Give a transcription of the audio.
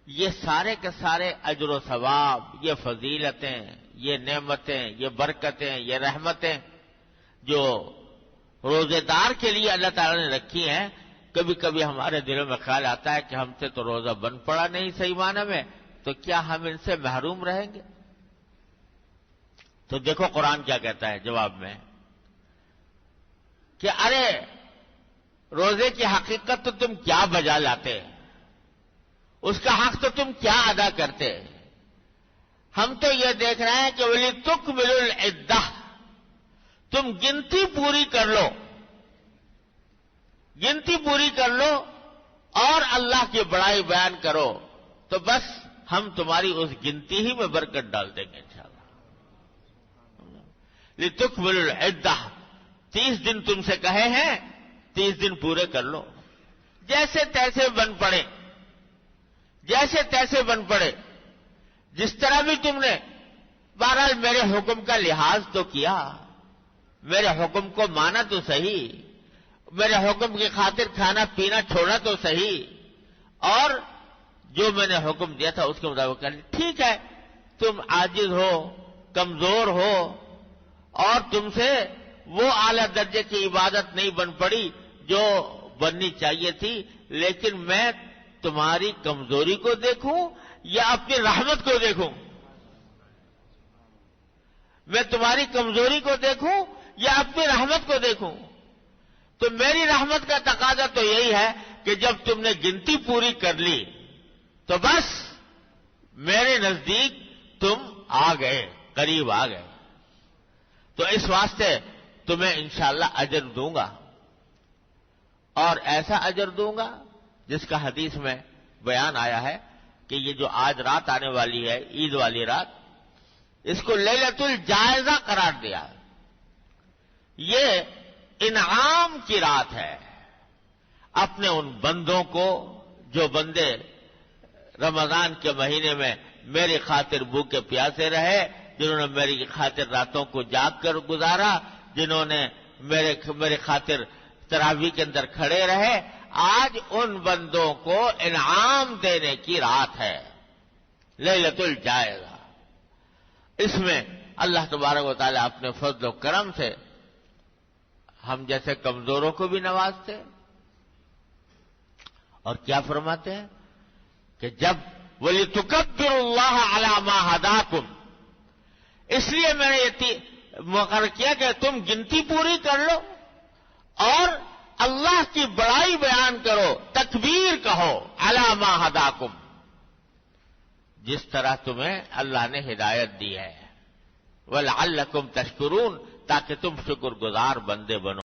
یہ سارے کے سارے اجر و ثواب، یہ فضیلتیں، یہ نعمتیں، یہ برکتیں، یہ رحمتیں جو روزے دار کے لیے اللہ تعالی نے رکھی ہیں، کبھی کبھی ہمارے دلوں میں خیال آتا ہے کہ ہم سے تو روزہ بن پڑا نہیں صحیح معنی میں، تو کیا ہم ان سے محروم رہیں گے؟ تو دیکھو قرآن کیا کہتا ہے جواب میں کہ ارے روزے کی حقیقت تو تم کیا بجا لاتے، اس کا حق تو تم کیا ادا کرتے؟ ہم تو یہ دیکھ رہے ہیں کہ وَلِتُكْمِلُوا الْعِدَّةَ، تم گنتی پوری کر لو، گنتی پوری کر لو اور اللہ کی بڑائی بیان کرو، تو بس ہم تمہاری اس گنتی ہی میں برکت ڈال دیں گے انشاءاللہ۔ لِتُكْمِلُوا الْعِدَّةَ، 30 دن تم سے کہے ہیں، 30 دن پورے کر لو، جیسے تیسے بن پڑے، جیسے تیسے بن پڑے، جس طرح بھی تم نے، بہرحال میرے حکم کا لحاظ تو کیا، میرے حکم کو مانا تو صحیح، میرے حکم کی خاطر کھانا پینا چھوڑا تو صحیح، اور جو میں نے حکم دیا تھا اس کے مطابق کر لیا۔ ٹھیک ہے، تم عاجز ہو، کمزور ہو، اور تم سے وہ اعلی درجے کی عبادت نہیں بن پڑی جو بننی چاہیے تھی، لیکن میں تمہاری کمزوری کو دیکھوں یا اپنی رحمت کو دیکھوں؟ میں تمہاری کمزوری کو دیکھوں یا اپنی رحمت کو دیکھوں؟ تو میری رحمت کا تقاضا تو یہی ہے کہ جب تم نے گنتی پوری کر لی تو بس میرے نزدیک تم آ گئے، قریب آ گئے، تو اس واسطے تمہیں انشاءاللہ اجر دوں گا، اور ایسا اجر دوں گا جس کا حدیث میں بیان آیا ہے کہ یہ جو آج رات آنے والی ہے، عید والی رات، اس کو لیلۃ الجائزہ قرار دیا۔ یہ انعام کی رات ہے اپنے ان بندوں کو جو بندے رمضان کے مہینے میں میری خاطر بھوکے پیاسے رہے، جنہوں نے میری خاطر راتوں کو جاگ کر گزارا، جنہوں نے میرے خاطر تراویح کے اندر کھڑے رہے، آج ان بندوں کو انعام دینے کی رات ہے لیلۃ الجائزہ۔ اس میں اللہ تبارک و تعالیٰ اپنے فضل و کرم سے ہم جیسے کمزوروں کو بھی نوازتے، اور کیا فرماتے ہیں کہ جب وَلِتُكَبِّرُوا اللَّهَ عَلَى مَا هَدَاكُمْ، اس لیے میں نے یہ مقرر کیا کہ تم گنتی پوری کر لو اور اللہ کی بڑائی بیان کرو، تکبیر کہو، عَلَى مَا هَدَاكُمْ، جس طرح تمہیں اللہ نے ہدایت دی ہے، وَلَعَلَّكُمْ تَشْكُرُونَ، تاکہ تم شکر گزار بندے بنو۔